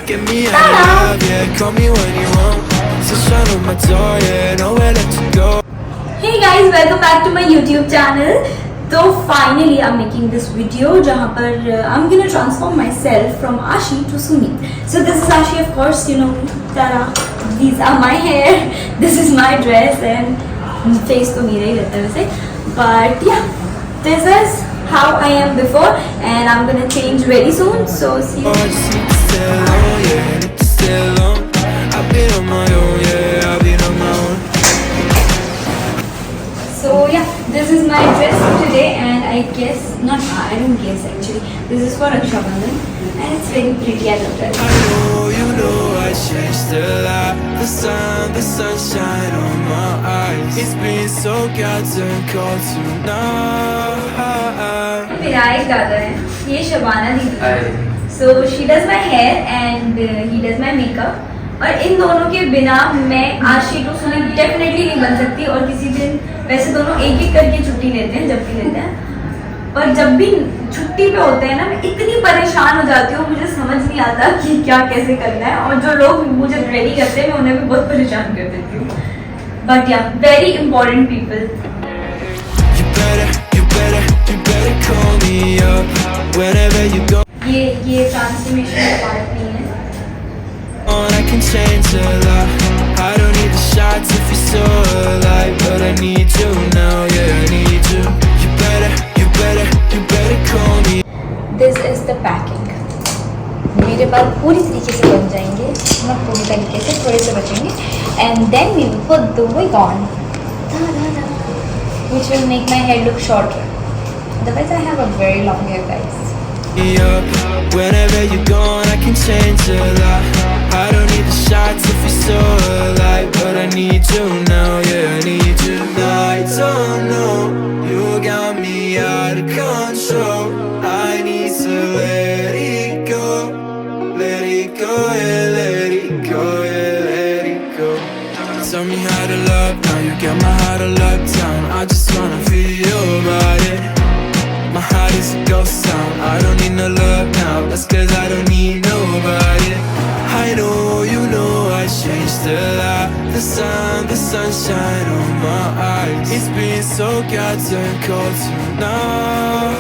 Get me out of love, yeah, call me when you want. Sunshine on my door, yeah, nowhere left to go. Hey guys, welcome back to my YouTube channel. So finally I'm making this video जहाँ पर I'm gonna transform myself from Ashi to Sumit. So this is Ashi, of course, you know me. Tara. These are my hair. This is my dress and face तो मेरा ही रहता है वैसे. But yeah, this is how I am before and I'm gonna change very soon. So see you. I just need to stay alone, yeah, need to stay alone. I've been on my own, yeah, I've been on my own. So yeah, this is my dress for today and I guess, not I don't guess actually, this is for Raksha Bandhan and it's very pretty, I love that. I know, you know, I changed a lot. The sunshine on my eyes. It's been so goddamn cold tonight. मेरा एक दादा है, ये शबाना दीदी. So she does my hair and he does my makeup. और इन दोनों के बिना मैं आशी टू सुमित डेफिनेटली नहीं बन सकती. और किसी दिन वैसे दोनों एक एक करके छुट्टी लेते हैं, जब भी लेते हैं, पर जब भी छुट्टी पे होते हैं ना, मैं इतनी परेशान हो जाती हूँ, मुझे समझ नहीं आता कि क्या कैसे करना है. और जो लोग मुझे रेडी करते हैं मैं उन्हें भी बहुत परेशान कर देती हूँ. बट या very important people. You better call me up whenever you go. ये ट्रांसफॉर्मेशन का पार्ट नहीं है. I can change a lot. I don't need the shots if you're so alive, but I need you now, yeah, I need you. You better call me. This is the packing. मेरे बाल पूरी तरीके से बन जाएंगे, not पूरी तरीके से, थोड़े से बचेंगे, and then we will put the wig on, which will make my hair look shorter. Otherwise, I have a very long hair, guys. Up whenever you're gone, I can change a lot. I don't need the shots if you're so alive, but I need you now, yeah, I need you. I don't know, you got me out of control. I need to let it go, yeah, let it go, yeah, let it go. Tell me how to love now, you got my heart on lockdown. I just wanna feel your body. My heart is a ghost town. I don't need no love now. That's cause I don't need nobody. I know, you know, I changed a lot. The sunshine on my eyes. It's been so goddamn cold tonight.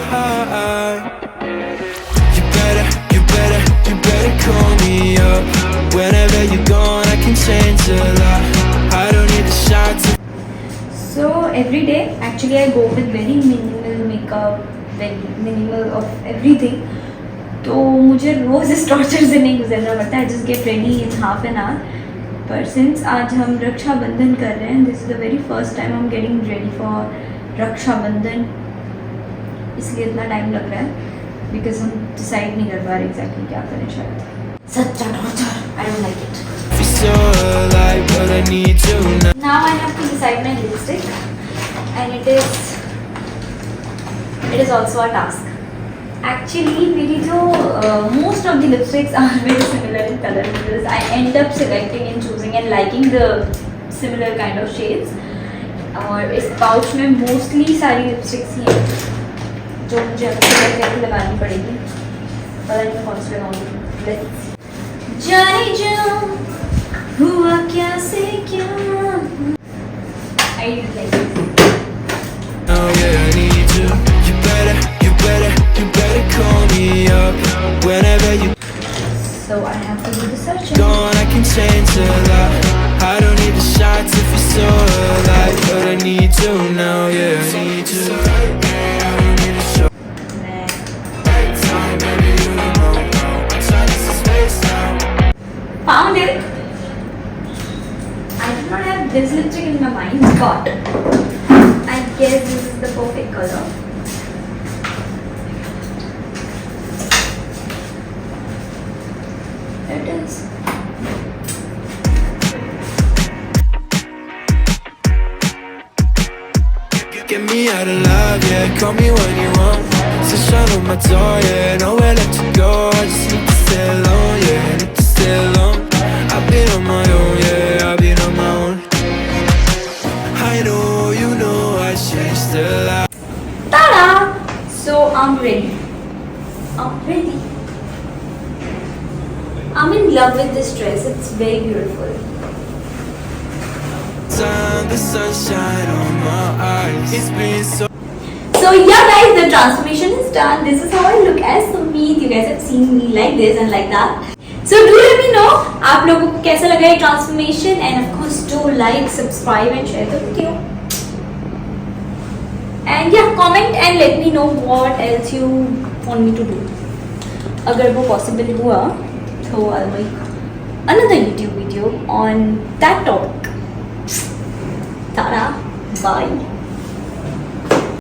You better call me up. Whenever you're gone, I can change a lot. I don't need the shots. So every day, actually, I go with very minimal makeup, very minimal of everything. तो मुझे रोज़ इस torture से नहीं गुजरना पड़ता. I just get ready in half an hour. पर since आज हम रक्षाबंधन कर रहे हैं, this is the very first time I am getting ready for Rakshabandhan, इसलिए इतना टाइम लग रहा है. बिकॉज हम डिसाइड नहीं कर पा रहे एग्जैक्टली क्या करें. शायद सच्चा torture, I don't like it. Now I have to decide my lipstick and it is also a task. Actually, मेरी जो most of the lipsticks are very similar in color because I end up selecting and choosing and liking the similar kind of shades. और इस pouch में mostly सारी lipsticks ही हैं जो मुझे अच्छी लगानी पड़ेगी. पता नहीं कौन सी लगाऊंगी. Let's see. जाने जाऊँ हुआ क्या से क्या. I like it. Oh yeah, I need you. You better call me up whenever you. So I have to do the searching. Gone, I can change a lot. I don't need the shots if you're so alive, but I need you now, yeah, I need you. I don't need a show. Time, baby, you don't know. I'm trying to space now. Found it. I did not have this lipstick in my mind, but I guess this is the perfect color. It is. Get me out of love, yeah, call me when you want. Sunshine on my door, yeah, nowhere left to go. I just need to stay alone, yeah, need to stay alone. I've been on my own, yeah, I've been on my own. I know, you know, I changed a lot. Ta-da! So I'm ready. I'm ready. I'm in love with this dress. It's very beautiful. Time the sunshine on my eyes. It's been so. So yeah guys, the transformation is done. This is how I look as Sumit. You guys have seen me like this and like that. So do let me know आप लोगों को कैसा लगा ये transformation, and of course do like, subscribe and share the video. And yeah, comment and let me know what else you want me to do. अगर वो possible हुआ तो I'll make another YouTube video on that topic. Ta-da, bye.